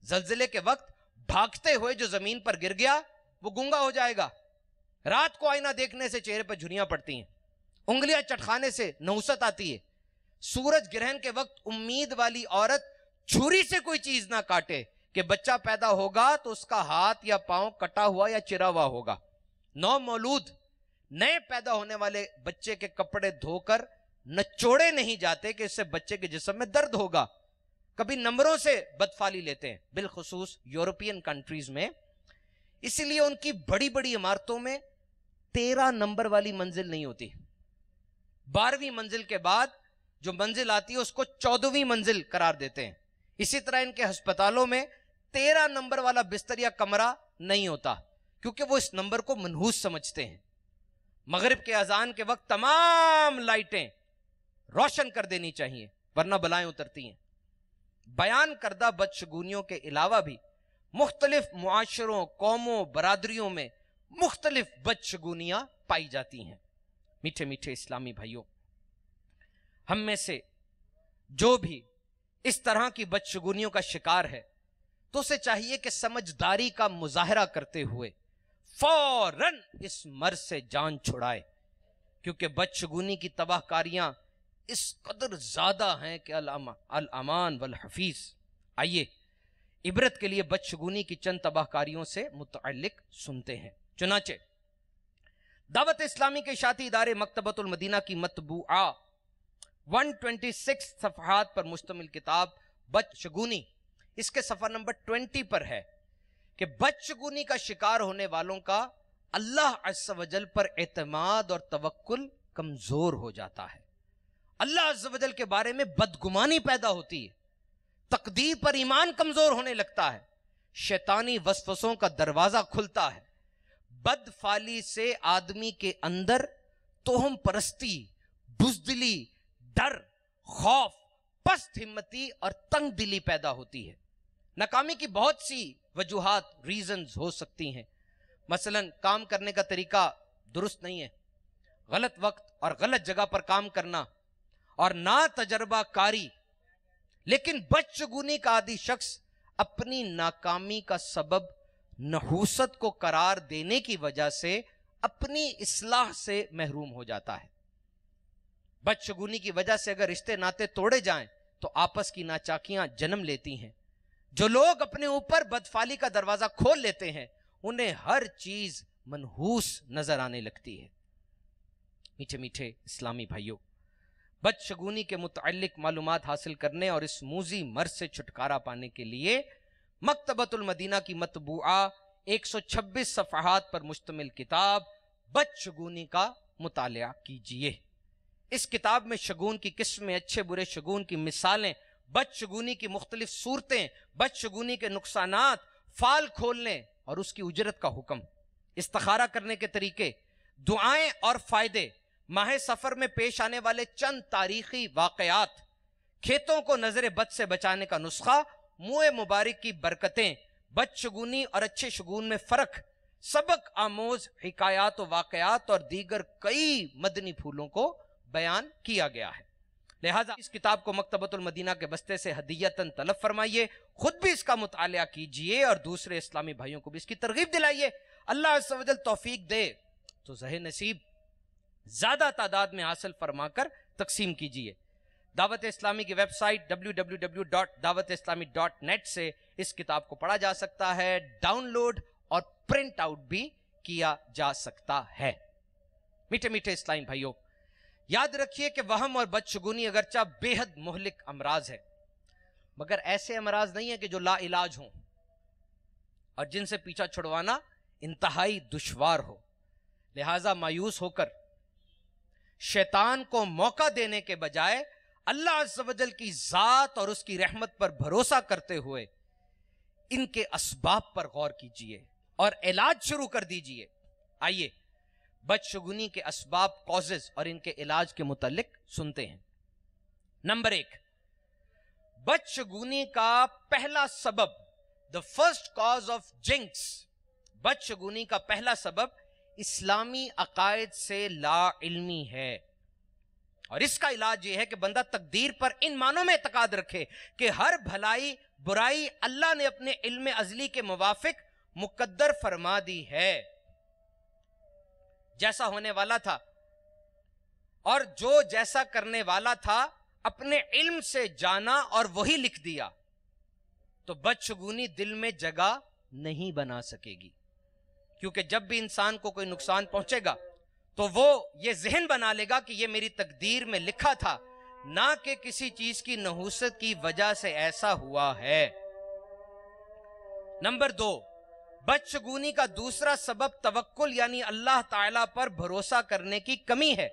زلزلے کے وقت بھاگتے ہوئے جو زمین پر گر گیا وہ گنگا ہو جائے گا۔ رات کو آئینہ دیکھنے سے چہرے پر جھریاں پڑتی ہیں، انگلیاں چٹکانے سے نحوست آتی ہے۔ سورج گرہن کے وقت امید والی عورت چھری سے کوئی چیز نہ کاٹے کہ بچہ پیدا ہوگا تو اس کا ہاتھ یا پاؤں کٹا ہوا یا چرا ہوا ہوگا۔ نو مولود نئے پیدا ہونے والے بچے کے کپڑے دھو کر نچوڑے نہیں جاتے کہ اس سے بچے کے جسم میں درد ہوگا۔ کبھی نمبروں سے بدفالی لیتے ہیں، بالخصوص یورپین کنٹریز میں، اسی لیے ان کی بڑی بڑی عمارتوں میں 13 نمبر والی منزل نہیں ہوتی۔ 12ویں منزل کے بعد جو منزل آتی ہے اس کو 14ویں منزل قرار دیتے ہیں۔ اسی طرح ان کے ہسپتالوں میں 13 نمبر والا بستر یا کمرہ نہیں ہوتا کیونکہ وہ اس نمبر کو منحوس سمجھتے ہیں۔ مغرب کے اذان کے وقت تمام لائٹیں روشن کر دینی چاہیے ورنہ بلائیں اترتی ہیں۔ بیان کردہ بدشگونیوں کے علاوہ بھی مختلف معاشروں، قوموں، برادریوں میں مختلف بدشگونیاں پائی جاتی ہیں۔ میٹھے میٹھے اسلامی بھائیوں، ہم میں سے جو بھی اس طرح کی بدشگونیوں کا شکار ہے تو اسے چاہیے کہ سمجھداری کا مظاہرہ کرتے ہوئے فوراً اس مرض سے جان چھڑائے، کیونکہ بدشگونی کی تباہ کاریاں اس قدر زیادہ ہیں کہ الامان والحفیظ۔ آئیے عبرت کے لیے بدشگونی کی چند تباہ کاریوں سے متعلق سنتے ہیں۔ چنانچہ دعوت اسلامی کے اشاعتی ادارے مکتبۃ المدینہ کی مطبوعہ 126 صفحات پر مشتمل کتاب بدشگونی، اس کے صفحہ نمبر 20 پر ہے کہ بدشگونی کا شکار ہونے والوں کا اللہ عز و جل پر اعتماد اور توکل کمزور ہو جاتا ہے۔ اللہ عز و جل کے بارے میں بدگمانی پیدا ہوتی ہے، تقدیر پر ایمان کمزور ہونے لگتا ہے، شیطانی وسوسوں کا دروازہ کھلتا ہے، بدفعلی سے آدمی کے اندر توہم پرستی، بزدلی، ڈر، خوف، پست ہمتی اور تنگ دلی پیدا ہوتی ہے۔ ناکامی کی بہت سی وجوہات، ریزنز ہو سکتی ہیں، مثلا کام کرنے کا طریقہ درست نہیں ہے، غلط وقت اور غلط جگہ پر کام کرنا، اور نا تجربہ کاری۔ لیکن بدشگونی کا عادی شخص اپنی ناکامی کا سبب نحوست کو قرار دینے کی وجہ سے اپنی اصلاح سے محروم ہو جاتا ہے۔ بدشگونی کی وجہ سے اگر رشتے ناتے توڑے جائیں تو آپس کی ناچاکیاں جنم لیتی ہیں۔ جو لوگ اپنے اوپر بدفعلی کا دروازہ کھول لیتے ہیں انہیں ہر چیز منحوس نظر آنے لگتی ہے۔ میٹھے میٹھے اسلامی بھائیوں، بدشگونی کے متعلق معلومات حاصل کرنے اور اس موذی مرض سے چھٹکارا پانے کے لیے مکتبۃ المدینہ کی مطبوعہ 126 صفحات پر مشتمل کتاب بدشگونی کا مطالعہ کیجیے۔ اس کتاب میں شگون کی قسمیں، اچھے برے شگون کی مثالیں، بدشگونی کی مختلف صورتیں، بدشگونی کے نقصانات، فال کھولنے اور اس کی اجرت کا حکم، استخارہ کرنے کے طریقے، دعائیں اور فائدے، ماہ سفر میں پیش آنے والے چند تاریخی واقعات، کھیتوں کو نظر بد سے بچانے کا نسخہ، منہ مبارک کی برکتیں، بدشگونی اور اچھے شگون میں فرق، سبق آموز حکایات و واقعات اور دیگر کئی مدنی پھولوں کو بیان کیا گیا ہے۔ لہٰذا اس کتاب کو مکتبۃ المدینہ کے بستے سے ہدیتاً طلب فرمائیے، خود بھی اس کا مطالعہ کیجئے اور دوسرے اسلامی بھائیوں کو بھی اس کی ترغیب دلائیے۔ اللہ عز و جل توفیق دے تو زہ نصیب زیادہ تعداد میں حاصل فرما کر تقسیم کیجئے۔ دعوت اسلامی کی ویب سائٹ www.dawatIslami.net سے اس کتاب کو پڑھا جا سکتا ہے، ڈاؤن لوڈ اور پرنٹ آؤٹ بھی کیا جا سکتا ہے۔ میٹھے میٹھے اسلامی بھائیوں، یاد رکھیے کہ وہم اور بدشگونی اگرچہ بے حد مہلک امراض ہے، مگر ایسے امراض نہیں ہیں کہ جو لا علاج ہوں اور جن سے پیچھا چھڑوانا انتہائی دشوار ہو۔ لہٰذا مایوس ہو کر شیطان کو موقع دینے کے بجائے اللہ عز و جل کی ذات اور اس کی رحمت پر بھروسہ کرتے ہوئے ان کے اسباب پر غور کیجئے اور علاج شروع کر دیجئے۔ آئیے بدشگونی کے اسباب، کازز اور ان کے علاج کے متعلق سنتے ہیں۔ نمبر 1، بدشگونی کا پہلا سبب، the first cause of jinx، بدشگونی کا پہلا سبب اسلامی عقائد سے لا علمی ہے، اور اس کا علاج یہ ہے کہ بندہ تقدیر پر ان معنوں میں اعتقاد رکھے کہ ہر بھلائی برائی اللہ نے اپنے علم ازلی کے موافق مقدر فرما دی ہے، جیسا ہونے والا تھا، اور جو جیسا کرنے والا تھا اپنے علم سے جانا اور وہی لکھ دیا، تو بدشگونی دل میں جگہ نہیں بنا سکے گی، کیونکہ جب بھی انسان کو کوئی نقصان پہنچے گا تو وہ یہ ذہن بنا لے گا کہ یہ میری تقدیر میں لکھا تھا، نہ کہ کسی چیز کی نحوست کی وجہ سے ایسا ہوا ہے۔ نمبر 2، بدشگونی کا دوسرا سبب توکل یعنی اللہ تعالیٰ پر بھروسہ کرنے کی کمی ہے۔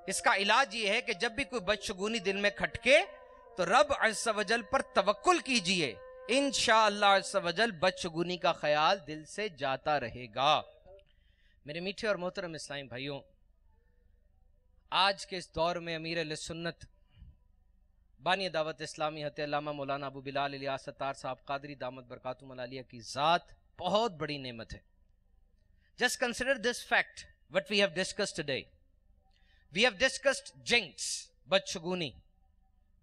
اس کا علاج یہ ہے کہ جب بھی کوئی بدشگونی دل میں کھٹکے تو رب عز و جل پر توکل کیجئے، انشاءاللہ عز و جل بدشگونی کا خیال دل سے جاتا رہے گا۔ میرے میٹھے اور محترم اسلامی بھائیوں، آج کے اس دور میں امیر اہل سنت بانی دعوت اسلامی حضرت علامہ مولانا ابو بلال الیاس ستار صاحب قادری دامت برکاتہم العالیہ کی ذات بہت بڑی نعمت ہے۔ Just consider this fact, what we have discussed today. We have discussed jinx, بدشگونی,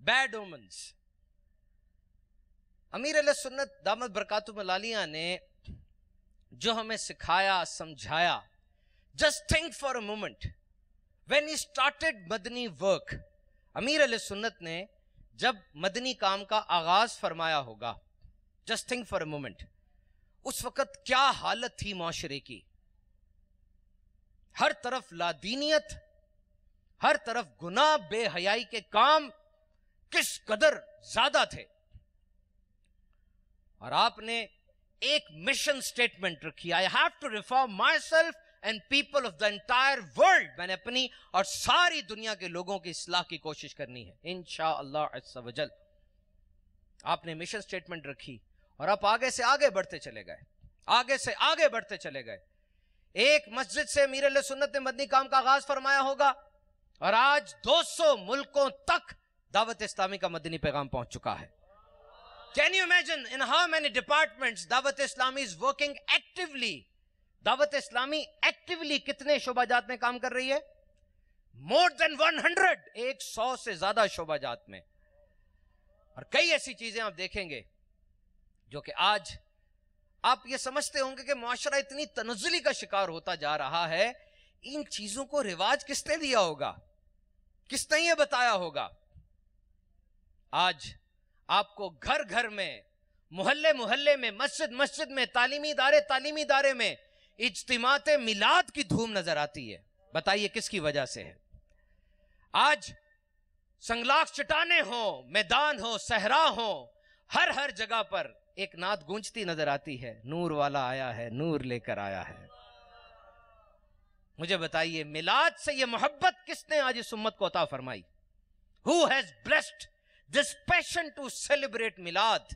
bad omens. امیر علیہ سنت دامت برکاتہم العالیہ نے جو ہمیں سکھایا سمجھایا، just think for a moment, when he started Madani work، امیر علیہ سنت نے جب مدنی کام کا آغاز فرمایا ہوگا، just think for a moment، اس وقت کیا حالت تھی معاشرے کی؟ ہر طرف لادینیت، ہر طرف گناہ بے حیائی کے کام کس قدر زیادہ تھے، اور آپ نے ایک مشن سٹیٹمنٹ رکھی، I have to reform myself and people of the entire world، میں نے اپنی اور ساری دنیا کے لوگوں کی اصلاح کی کوشش کرنی ہے انشاءاللہ عز و جل۔ آپ نے مشن سٹیٹمنٹ رکھی اور آپ آگے سے آگے بڑھتے چلے گئے، آگے سے آگے بڑھتے چلے گئے۔ ایک مسجد سے امیر اہل سنت نے مدنی کام کا آغاز فرمایا ہوگا، اور آج 200 ملکوں تک دعوت اسلامی کا مدنی پیغام پہنچ چکا ہے۔ Can you imagine in how many departments دعوت اسلامی is working actively؟ دعوت اسلامی ایکٹیولی کتنے شعبہ جات میں کام کر رہی ہے؟ more than 100، 100 سے زیادہ شعبہ جات میں، اور کئی ایسی چیزیں آپ دیکھیں گے جو کہ آج آپ یہ سمجھتے ہوں گے کہ معاشرہ اتنی تنزلی کا شکار ہوتا جا رہا ہے، ان چیزوں کو رواج کس نے دیا ہوگا، کس نے یہ بتایا ہوگا؟ آج آپ کو گھر گھر میں، محلے محلے میں، مسجد مسجد میں، تعلیمی ادارے میں اجتماعات میلاد کی دھوم نظر آتی ہے۔ بتائیے کس کی وجہ سے ہے؟ آج سنگلاخ چٹانیں ہوں، میدان ہو، صحرا ہو، ہر جگہ پر ایک نعت گونجتی نظر آتی ہے، نور والا آیا ہے، نور لے کر آیا ہے۔ مجھے بتائیے میلاد سے یہ محبت کس نے آج اس امت کو عطا فرمائی؟ Who has blessed this passion to celebrate میلاد؟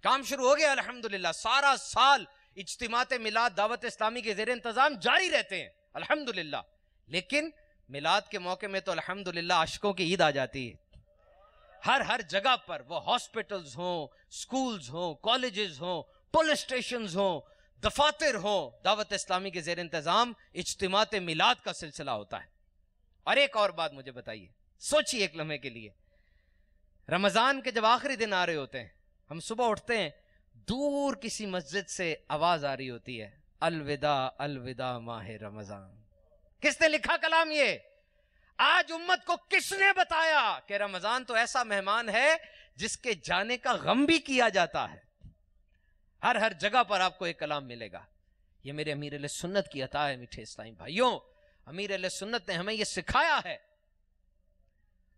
کام شروع ہو گیا الحمدللہ، سارا سال اجتماعات میلاد دعوت اسلامی کے زیر انتظام جاری رہتے ہیں الحمدللہ، لیکن میلاد کے موقع میں تو الحمدللہ عاشقوں کی عید آ جاتی ہے۔ ہر جگہ پر، وہ ہاسپٹلز ہوں، سکولز ہوں، کالجز ہوں، پولیس سٹیشنز ہوں، دفاتر ہوں، دعوت اسلامی کے زیر انتظام اجتماعات میلاد کا سلسلہ ہوتا ہے۔ اور ایک اور بات مجھے بتائیے، سوچیے ایک لمحے کے لیے، رمضان کے جب آخری دن آ رہے ہوتے ہیں، ہم صبح اٹھتے ہیں، دور کسی مسجد سے آواز آ رہی ہوتی ہے، الوداع الوداع ماہ رمضان۔ کس نے لکھا کلام یہ؟ آج امت کو کس نے بتایا کہ رمضان تو ایسا مہمان ہے جس کے جانے کا غم بھی کیا جاتا ہے؟ ہر جگہ پر آپ کو ایک کلام ملے گا۔ یہ میرے امیر اہل سنت کی عطا ہے میٹھے اسلامی بھائیوں، امیر اہل سنت نے ہمیں یہ سکھایا ہے۔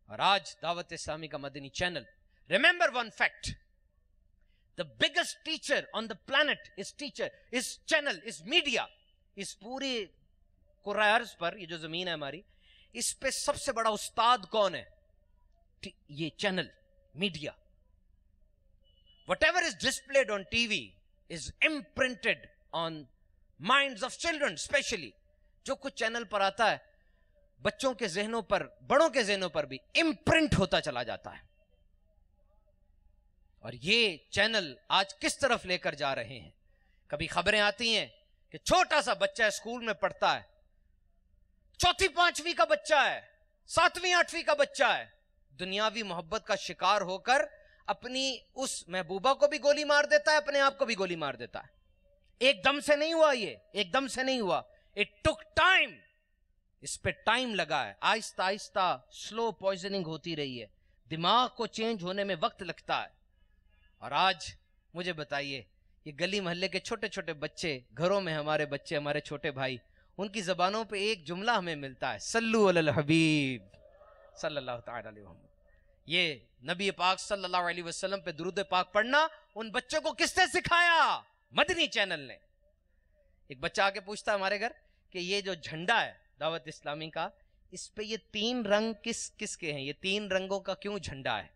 اور آج دعوت اسلامی کا مدنی channel, remember one fact، the biggest teacher on the planet is channel, is media، اس پوری کرۂ ارض پر، یہ جو زمین ہے ہماری، اس پہ سب سے بڑا استاد کون ہے؟ یہ channel, media. whatever is displayed on TV is imprinted on minds of children especially۔ جو کچھ چینل پر آتا ہے بچوں کے ذہنوں پر، بڑوں کے ذہنوں پر بھی امپرنٹ ہوتا چلا جاتا ہے۔ اور یہ چینل آج کس طرف لے کر جا رہے ہیں؟ کبھی خبریں آتی ہیں کہ چھوٹا سا بچہ اسکول میں پڑھتا ہے، 4 5ویں کا بچہ ہے، 7ویں 8ویں کا بچہ ہے، دنیاوی محبت کا شکار ہو کر اپنی اس محبوبہ کو بھی گولی مار دیتا ہے، اپنے آپ کو بھی گولی مار دیتا ہے۔ ایک دم سے نہیں ہوا، یہ ایک دم سے نہیں ہوا، اٹ ٹک ٹائم، اس پہ ٹائم لگا ہے، آہستہ آہستہ سلو پوائزننگ ہوتی رہی ہے، دماغ کو چینج ہونے میں وقت لگتا ہے۔ اور آج مجھے بتائیے، یہ گلی محلے کے چھوٹے چھوٹے بچے، گھروں میں ہمارے بچے، ہمارے چھوٹے بھائی، ان کی زبانوں پہ ایک جملہ ہمیں ملتا ہے، صلو علی الحبیب صلی اللہ تعالی علیہ وسلم۔ یہ نبی پاک صلی اللہ علیہ وسلم پہ درود پاک پڑھنا ان بچوں کو کس نے سکھایا؟ مدنی چینل نے۔ ایک بچہ آ کے پوچھتا ہے ہمارے گھر کہ یہ جو جھنڈا ہے دعوت اسلامی کا، اس پہ یہ 3 رنگ کس کے ہیں؟ یہ 3 رنگوں کا کیوں جھنڈا ہے؟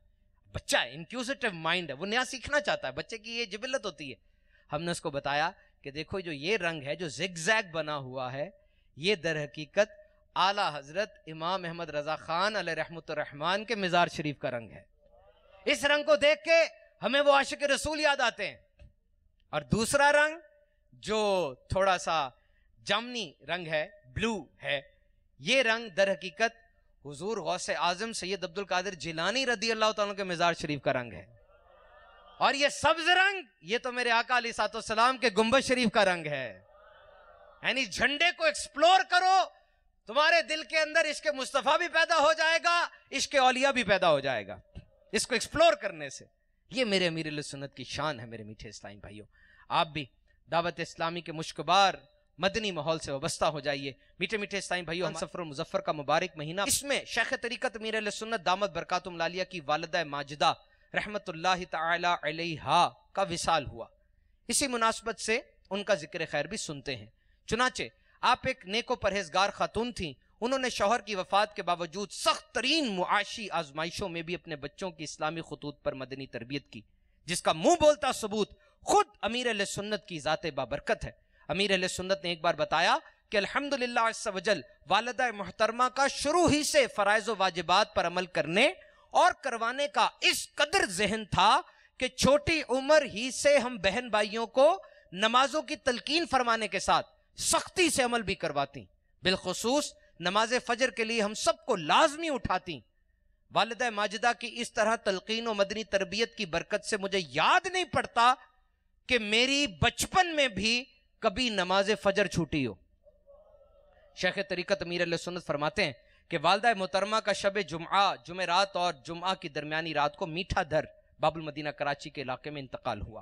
بچہ ہے، انکیوزیٹو مائنڈ ہے، وہ نیا سیکھنا چاہتا ہے، بچے کی یہ جبلت ہوتی ہے۔ ہم نے اس کو بتایا کہ دیکھو جو یہ رنگ ہے جو زگ زیگ بنا ہوا ہے، یہ در حقیقت اعلیٰ حضرت امام احمد رضا خان علیہ رحمۃ الرحمان کے مزار شریف کا رنگ ہے۔ اس رنگ کو دیکھ کے ہمیں وہ عاشق رسول یاد آتے ہیں۔ اور دوسرا رنگ جو تھوڑا سا جامنی رنگ ہے، بلو ہے، یہ رنگ در حقیقت حضور غوث اعظم سید عبد القادر جیلانی رضی اللہ تعالیٰ کے مزار شریف کا رنگ ہے۔ اور یہ سبز رنگ، یہ تو میرے آقا علیہ السلام کے گنبد شریف کا رنگ ہے۔ یعنی جھنڈے کو ایکسپلور کرو، تمہارے دل کے اندر عشق مصطفیٰ بھی پیدا ہو جائے گا، عشق اولیاء بھی پیدا ہو جائے گا اس کو ایکسپلور کرنے سے۔ یہ میرے امیر اہل سنت کی شان ہے۔ میرے میٹھے اسلامی بھائیوں، آپ بھی دعوت اسلامی کے مشکبار مدنی ماحول سے وابستہ ہو جائیے۔ میٹھے میٹھے اسلامی بھائیوں، سفر المظفر کا مبارک مہینہ، اس میں شیخ طریقت امیر اہل سنت دامت برکاتہم العالیہ کی والدہ ماجدہ رحمت اللہ تعالی علیہا کا وصال ہوا۔ اسی مناسبت سے ان کا ذکر خیر بھی سنتے ہیں۔ چنانچہ آپ ایک نیک و پرہیزگار خاتون تھیں، انہوں نے شوہر کی وفات کے باوجود سخت ترین معاشی آزمائشوں میں بھی اپنے بچوں کی اسلامی خطوط پر مدنی تربیت کی، جس کا منہ بولتا ثبوت خود امیر اہل سنت کی ذات بابرکت ہے۔ امیر اہل سنت نے ایک بار بتایا کہ الحمدللہ عز وجل والدہ محترمہ کا شروع ہی سے فرائض و واجبات پر عمل کرنے اور کروانے کا اس قدر ذہن تھا کہ چھوٹی عمر ہی سے ہم بہن بھائیوں کو نمازوں کی تلقین فرمانے کے ساتھ سختی سے عمل بھی کرواتی، بالخصوص نماز فجر کے لیے ہم سب کو لازمی اٹھاتی۔ والدہ ماجدہ کی اس طرح تلقین و مدنی تربیت کی برکت سے مجھے یاد نہیں پڑتا کہ میری بچپن میں بھی کبھی نماز فجر چھوٹی ہو۔ شیخ طریقت امیر اہل سنت فرماتے ہیں کہ والدہ محترمہ کا شب جمعرات اور جمعہ کی درمیانی رات کو میٹھا در باب المدینہ کراچی کے علاقے میں انتقال ہوا۔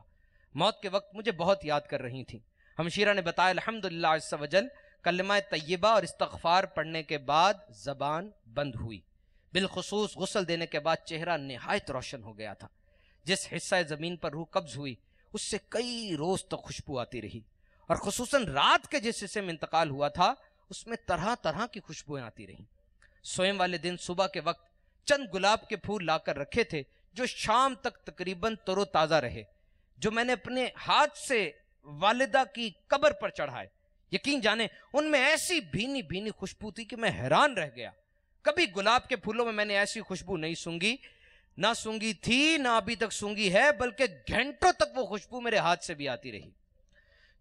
موت کے وقت مجھے بہت یاد کر رہی تھیں۔ ہمشیرہ نے بتایا الحمدللہ عز وجل کلمہ طیبہ اور استغفار پڑھنے کے بعد زبان بند ہوئی، بالخصوص غسل دینے کے بعد چہرہ نہایت روشن ہو گیا تھا۔ جس حصہ زمین پر روح قبض ہوئی اس سے کئی روز تک خوشبو آتی رہی، اور خصوصاً رات کے جس حصے میں انتقال ہوا تھا اس میں طرح طرح کی خوشبوئیں آتی رہیں۔ سوئم والے دن صبح کے وقت چند گلاب کے پھول لا کر رکھے تھے جو شام تک تقریباً تر و تازہ رہے، جو میں نے اپنے ہاتھ سے والدہ کی قبر پر چڑھائے۔ یقین جانیں ان میں ایسی بھینی بھینی خوشبو تھی کہ میں حیران رہ گیا۔ کبھی گلاب کے پھولوں میں نے ایسی خوشبو نہیں سونگھی، نہ سونگھی تھی، نہ ابھی تک سونگھی ہے، بلکہ گھنٹوں تک وہ خوشبو میرے ہاتھ سے بھی آتی رہی۔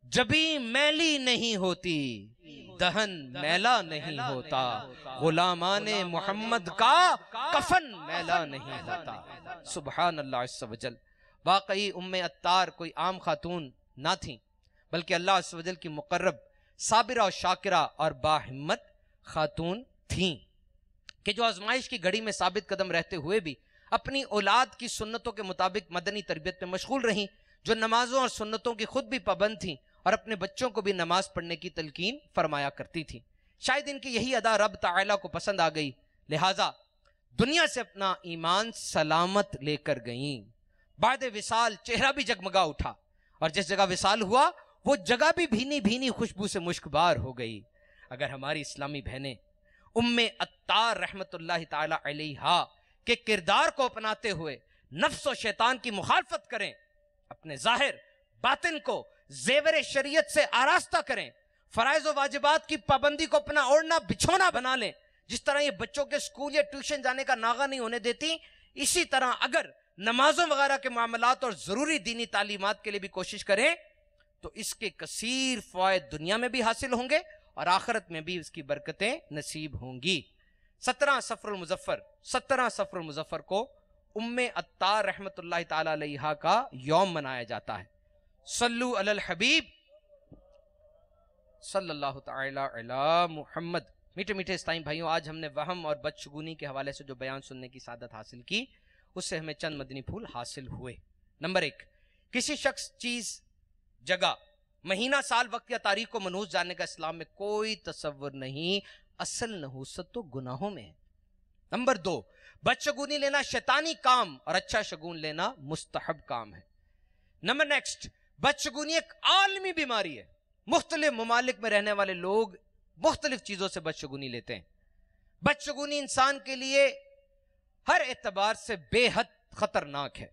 جبیں میلی نہیں ہوتی، دہن میلا نہیں ہوتا، غلامان محمد کا کفن میلا نہیں ہوتا۔ سبحان اللہ عز وجل۔ واقعی ام عطار کوئی عام خاتون نہ تھیں، بلکہ اللہ عز وجل کی مقرب، صابرہ اور شاکرہ اور باہمت خاتون تھیں، کہ جو آزمائش کی گھڑی میں ثابت قدم رہتے ہوئے بھی اپنی اولاد کی سنتوں کے مطابق مدنی تربیت میں مشغول رہیں، جو نمازوں اور سنتوں کی خود بھی پابند تھیں اور اپنے بچوں کو بھی نماز پڑھنے کی تلقین فرمایا کرتی تھیں۔ شاید ان کی یہی ادا رب تعالیٰ کو پسند آ گئی، لہٰذا دنیا سے اپنا ایمان سلامت لے کر گئیں۔ بعد وصال چہرہ بھی جگمگا اٹھا، اور جس جگہ وصال ہوا وہ جگہ بھی بھینی بھینی خوشبو سے مشکبار ہو گئی۔ اگر ہماری اسلامی بہنیں ام عطار رحمت اللہ تعالی علیہا کے کردار کو اپناتے ہوئے نفس و شیطان کی مخالفت کریں، اپنے ظاہر باطن کو زیور شریعت سے آراستہ کریں، فرائض و واجبات کی پابندی کو اپنا اوڑھنا بچھونا بنا لیں، جس طرح یہ بچوں کے سکول یا ٹیوشن جانے کا ناغہ نہیں ہونے دیتی، اسی طرح اگر نمازوں وغیرہ کے معاملات اور ضروری دینی تعلیمات کے لیے بھی کوشش کریں تو اس کے کثیر فوائد دنیا میں بھی حاصل ہوں گے اور آخرت میں بھی اس کی برکتیں نصیب ہوں گی۔ 17 صفر المظفر کو ام عطار رحمت اللہ تعالی علیہا کا یوم منایا جاتا ہے۔ صلو علی الحبیب صلی اللہ تعالی علی محمد۔ میٹھے میٹھے اسلام بھائیوں، آج ہم نے وہم اور بدشگونی کے حوالے سے جو بیان سننے کی سعادت حاصل کی، اس سے ہمیں چند مدنی پھول حاصل ہوئے۔ نمبر 1، کسی شخص، چیز، جگہ، مہینہ، سال، وقت یا تاریخ کو منحوس جاننے کا اسلام میں کوئی تصور نہیں، اصل نحوست تو گناہوں میں ہے۔ نمبر 2، بدشگونی لینا شیطانی کام اور اچھا شگون لینا مستحب کام ہے۔ نمبر نیکسٹ، بدشگونی ایک عالمی بیماری ہے۔ مختلف ممالک میں رہنے والے لوگ مختلف چیزوں سے بدشگونی لیتے ہیں۔ بدشگونی انسان کے لیے ہر اعتبار سے بے حد خطرناک ہے۔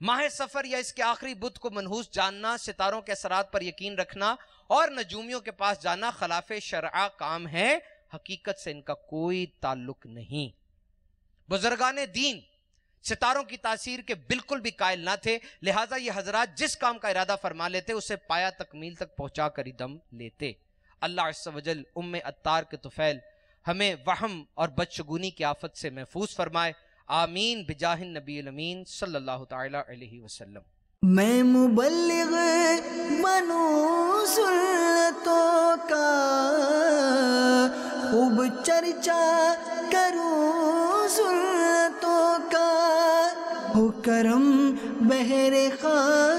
ماہ سفر یا اس کے آخری بدھ کو منحوس جاننا، ستاروں کے اثرات پر یقین رکھنا اور نجومیوں کے پاس جانا خلاف شرع کام ہے، حقیقت سے ان کا کوئی تعلق نہیں۔ بزرگان دین ستاروں کی تاثیر کے بالکل بھی قائل نہ تھے، لہٰذا یہ حضرات جس کام کا ارادہ فرما لیتے اسے پایا تکمیل تک پہنچا کر ہی دم لیتے۔ اللہ عز و جل ام عطار کے طفیل ہمیں وہم اور بدشگونی کی آفت سے محفوظ فرمائے، آمین بجاہ النبی الامین صلی اللہ تعالی علیہ وسلم۔ میں مبلغ بنوں سنتوں کا، خوب چرچا کروں سنتوں کا، ہو کرم بہر خاک